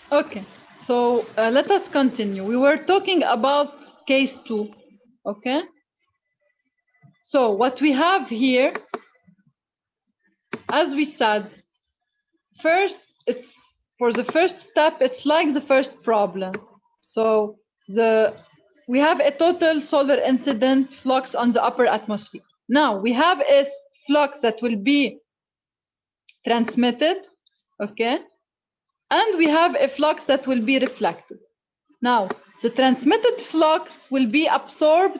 Okay, so let us continue. We were talking about case 2. Okay, so what we have here, as we said, first, it's for the first step, it's like the first problem. So the we have a total solar incident flux on the upper atmosphere. Now we have a flux that will be transmitted, okay, and we have a flux that will be reflected. Now the transmitted flux will be absorbed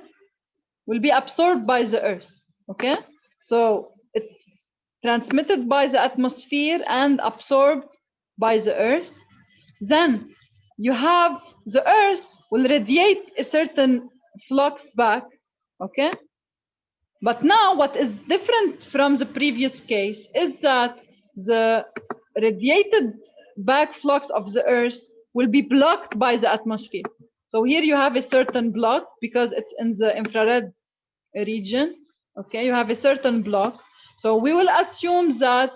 by the earth, okay, so it's transmitted by the atmosphere and absorbed by the earth. Then you have the earth will radiate a certain flux back, okay, but now what is different from the previous case is that the radiated back flux of the earth will be blocked by the atmosphere. So here you have a certain block because it's in the infrared region. Okay, you have a certain block. So we will assume that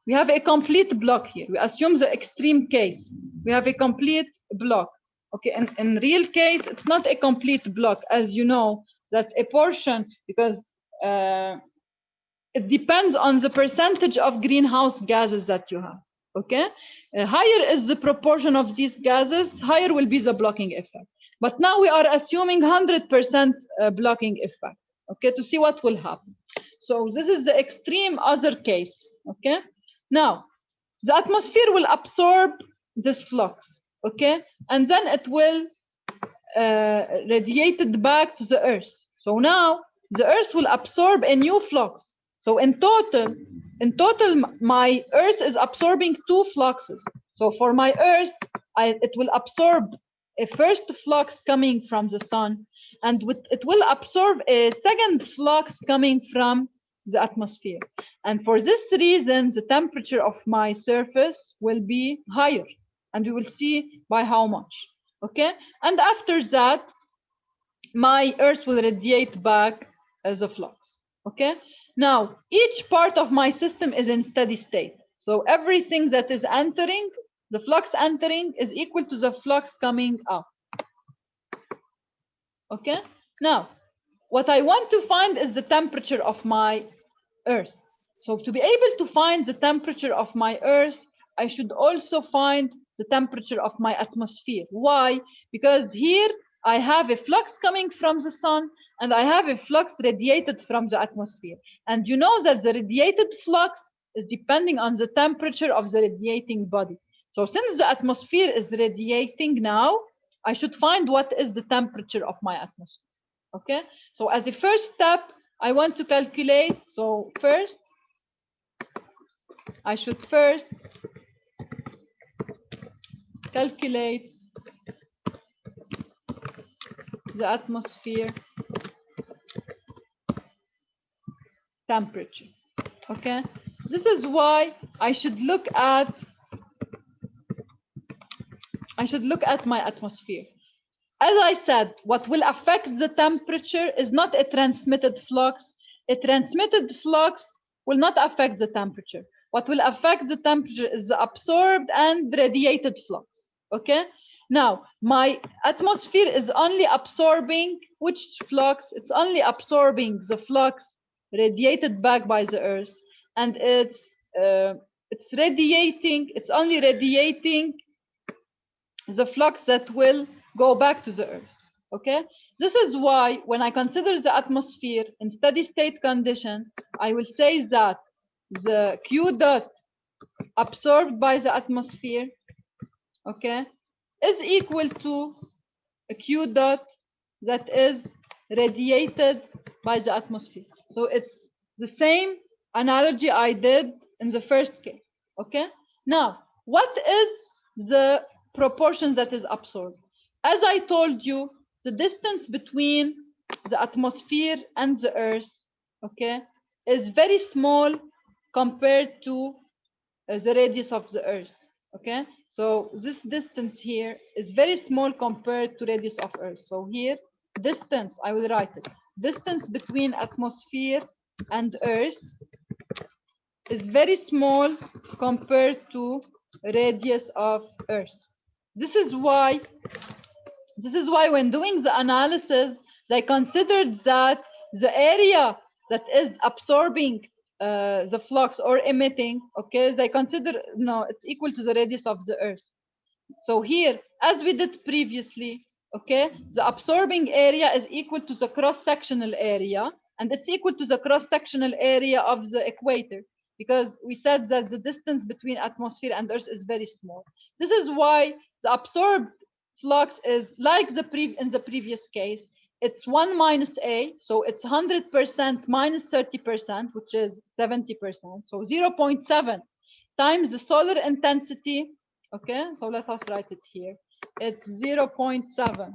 we have a complete block here. We assume the extreme case. We have a complete block. Okay, and in real case, it's not a complete block, as you know, that's a portion because uh, it depends on the percentage of greenhouse gases that you have. Okay, higher is the proportion of these gases, higher will be the blocking effect. But now we are assuming 100% blocking effect. Okay, to see what will happen. So this is the extreme other case. Okay, now the atmosphere will absorb this flux. Okay, and then it will radiated back to the earth. So now the earth will absorb a new flux. So in total, my earth is absorbing two fluxes. So for my earth, it will absorb a first flux coming from the sun, and it will absorb a second flux coming from the atmosphere. And for this reason, the temperature of my surface will be higher, and we will see by how much. Okay, and after that my earth will radiate back as a flux. Okay, now each part of my system is in steady state, so everything that is entering, the flux entering is equal to the flux coming out. Okay, now what I want to find is the temperature of my earth. So to be able to find the temperature of my earth, I should also find the temperature of my atmosphere. Why? Because here I have a flux coming from the sun and I have a flux radiated from the atmosphere. And you know that the radiated flux is depending on the temperature of the radiating body. So since the atmosphere is radiating now, I should find what is the temperature of my atmosphere. Okay, so as a first step, I want to calculate. So first, I should first calculate the atmosphere temperature. Okay, this is why I should look at my atmosphere. As I said, what will affect the temperature is not a transmitted flux. A transmitted flux will not affect the temperature. What will affect the temperature is the absorbed and radiated flux. Okay? Now, my atmosphere is only absorbing which flux? It's only absorbing the flux radiated back by the earth, and it's only radiating the flux that will go back to the earth. Okay, this is why when I consider the atmosphere in steady state condition, I will say that the q dot absorbed by the atmosphere, okay, is equal to a q dot that is radiated by the atmosphere. So it's the same analogy I did in the first case. Okay, now what is the proportion that is absorbed? As I told you, the distance between the atmosphere and the earth, okay, is very small compared to the radius of the earth. Okay, so this distance here is very small compared to radius of earth. So here distance, I will write it, distance between atmosphere and earth is very small compared to radius of earth. This is why when doing the analysis, they considered that the area that is absorbing the flux or emitting, okay, they consider no, it's equal to the radius of the Earth. So here, as we did previously, okay, the absorbing area is equal to the cross-sectional area, and it's equal to the cross-sectional area of the equator, because we said that the distance between atmosphere and Earth is very small. This is why the absorbed flux is like in the previous case. It's 1 minus A, so it's 100% minus 30%, which is 70%. So 0.7 times the solar intensity. Okay, so let us write it here. It's 0.7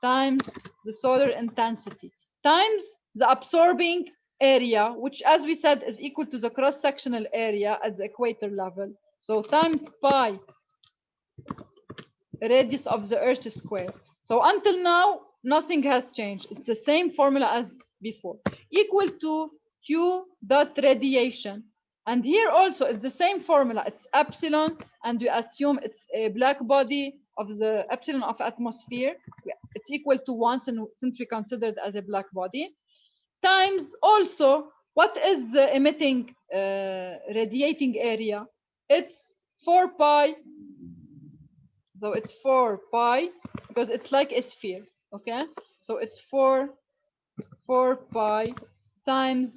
times the solar intensity times the absorbing area, which, as we said, is equal to the cross-sectional area at the equator level. So times pi radius of the Earth square. So until now, nothing has changed. It's the same formula as before, equal to Q dot radiation. And here also it's the same formula. It's epsilon, and we assume it's a black body of the epsilon of atmosphere. It's equal to 1 since we consider it as a black body. Times also, what is the emitting radiating area? It's 4 pi. So it's 4 pi because it's like a sphere. Okay, so it's 4 pi times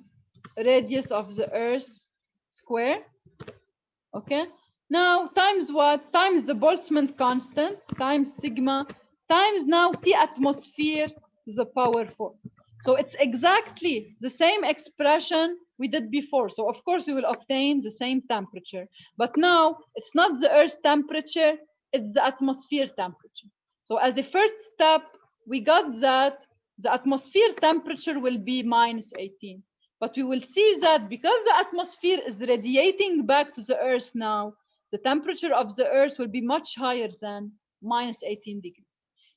radius of the Earth square. Okay, now times what? Times the Boltzmann constant times sigma times now T atmosphere to the power 4. So it's exactly the same expression we did before. So of course we will obtain the same temperature, but now it's not the Earth temperature, it's the atmosphere temperature. So as a first step, we got that the atmosphere temperature will be minus 18. But we will see that because the atmosphere is radiating back to the Earth now, the temperature of the Earth will be much higher than minus 18 degrees.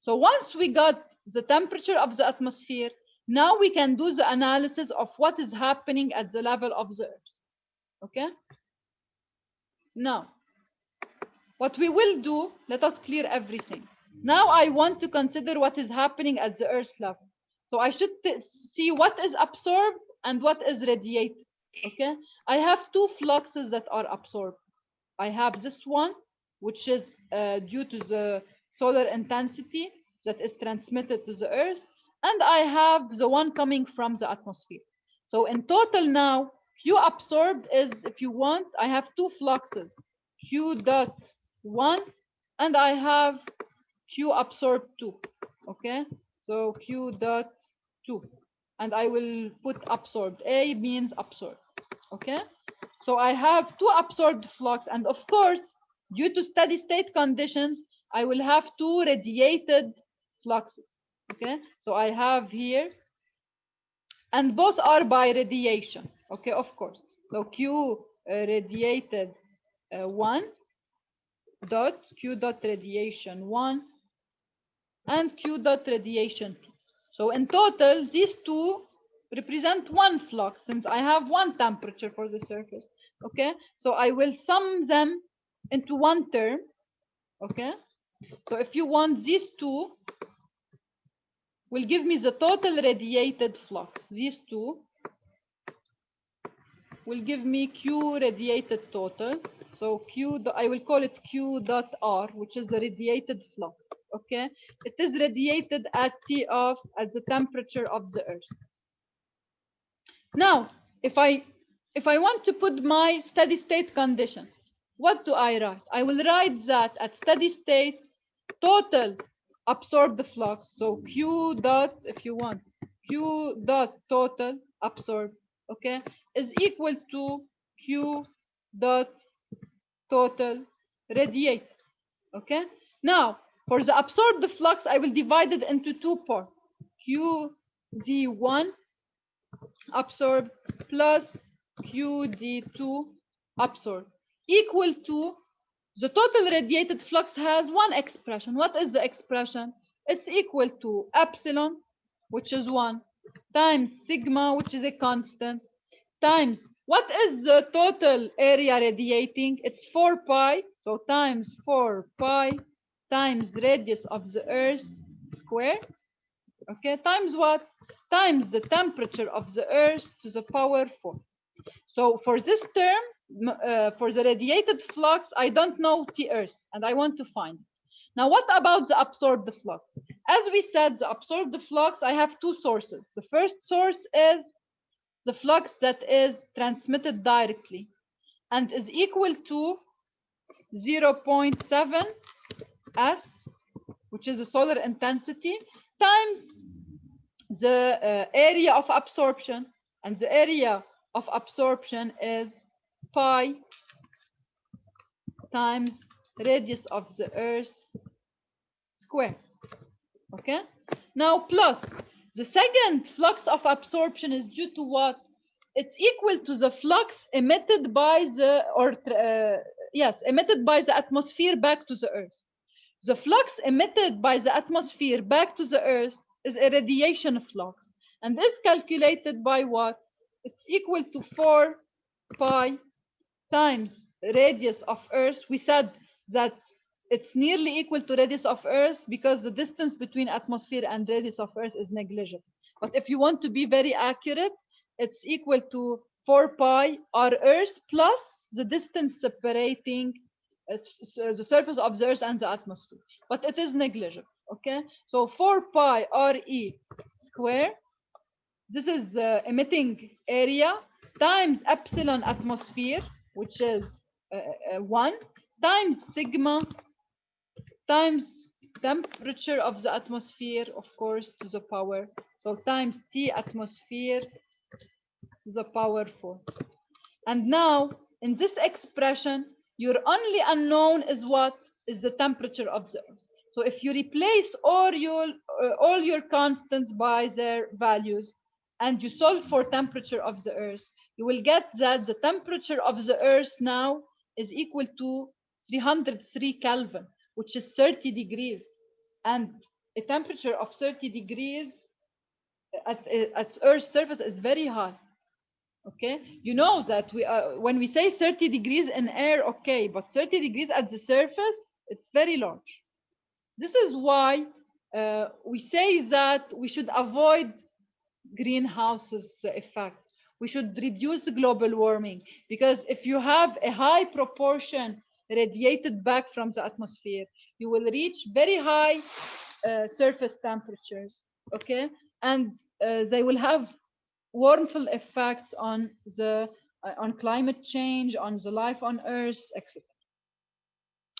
So once we got the temperature of the atmosphere, now we can do the analysis of what is happening at the level of the Earth. Okay? Now, what we will do, let us clear everything. Now I want to consider what is happening at the Earth level. So I should see what is absorbed and what is radiated. Okay? I have two fluxes that are absorbed. I have this one, which is due to the solar intensity that is transmitted to the Earth, and I have the one coming from the atmosphere. So in total now, Q absorbed is, if you want, I have two fluxes, Q dot 1, and I have Q absorbed 2. Okay, so Q dot 2, and I will put absorbed. A means absorbed. Okay, so I have two absorbed flux, and of course, due to steady state conditions, I will have two radiated fluxes. Okay, so I have here, and both are by radiation. Okay, of course. So Q radiated 1 dot Q dot radiation 1 and Q dot radiation 2. So in total, these two represent one flux since I have one temperature for the surface. Okay, so I will sum them into one term. Okay, so if you want, these two will give me the total radiated flux. These two will give me Q radiated total. So I will call it Q dot R, which is the radiated flux. Okay, it is radiated at T off at the temperature of the Earth. Now, if I want to put my steady state condition, what do I write? I will write that at steady state, total absorbed flux. So Q dot, if you want, Q dot total absorbed, okay, is equal to Q dot total radiated. Okay. Now, for the absorbed flux, I will divide it into two parts. QD1 absorbed plus QD2 absorbed equal to the total radiated flux has one expression. What is the expression? It's equal to epsilon, which is 1, times sigma, which is a constant, times what is the total area radiating? It's 4 pi, so times 4 pi times radius of the Earth square. Okay, times what? Times the temperature of the Earth to the power 4. So for this term, for the radiated flux, I don't know T Earth, and I want to find it. Now, what about the absorbed flux? As we said, the absorbed flux, I have two sources. The first source is the flux that is transmitted directly and is equal to 0.7 S, which is the solar intensity, times the area of absorption, and the area of absorption is pi times radius of the Earth square. Okay? Now plus the second flux of absorption is due to what? It's equal to the flux emitted by the emitted by the atmosphere back to the Earth. The flux emitted by the atmosphere back to the Earth is a radiation flux, and is calculated by what? It's equal to 4 pi times radius of Earth. We said that it's nearly equal to radius of Earth because the distance between atmosphere and radius of Earth is negligible. But if you want to be very accurate, it's equal to 4 pi r Earth plus the distance separating the surface of the Earth and the atmosphere. But it is negligible, okay? So 4 pi Re square, this is the emitting area, times epsilon atmosphere, which is 1, times sigma, times temperature of the atmosphere, of course, to the power. So times T atmosphere to the power 4. And now, in this expression, your only unknown is what? Is the temperature of the Earth. So if you replace all your constants by their values, and you solve for temperature of the Earth, you will get that the temperature of the Earth now is equal to 303 Kelvin, which is 30 degrees. And a temperature of 30 degrees at Earth's surface is very high. Okay, you know that when we say 30 degrees in air, okay, but 30 degrees at the surface, it's very large. This is why we say that we should avoid greenhouses effect. We should reduce global warming, because if you have a high proportion radiated back from the atmosphere, you will reach very high surface temperatures, okay, and they will have harmful effects on the on climate change, on the life on Earth, etc.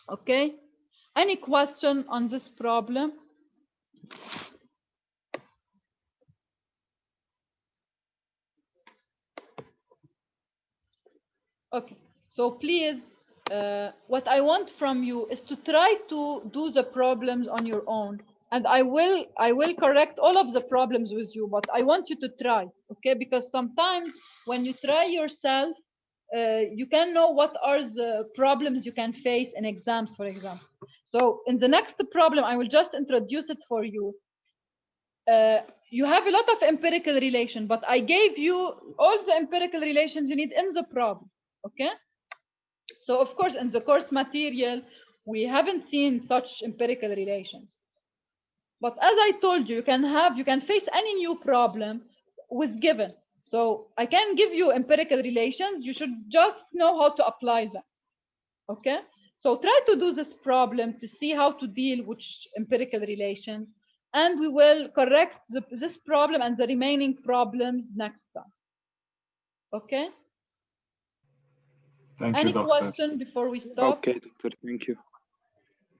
Okay, any question on this problem? Okay, so please, what I want from you is to try to do the problems on your own, and I will correct all of the problems with you, but I want you to try, okay? Because sometimes when you try yourself, you can know what are the problems you can face in exams, for example. So in the next problem, I will just introduce it for you. You have a lot of empirical relation, but I gave you all the empirical relations you need in the problem, okay? So of course, in the course material, we haven't seen such empirical relations. But as I told you, you can face any new problem with given. So I can give you empirical relations. You should just know how to apply them. Okay? So try to do this problem to see how to deal with empirical relations. And we will correct this problem and the remaining problems next time. Okay? Thank Any you, Doctor. question before we stop? Okay, Doctor, thank you.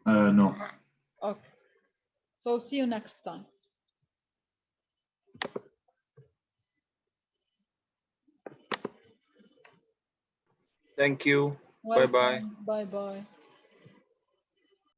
No. Okay. So see you next time. Thank you. Welcome. Bye-bye. Bye-bye.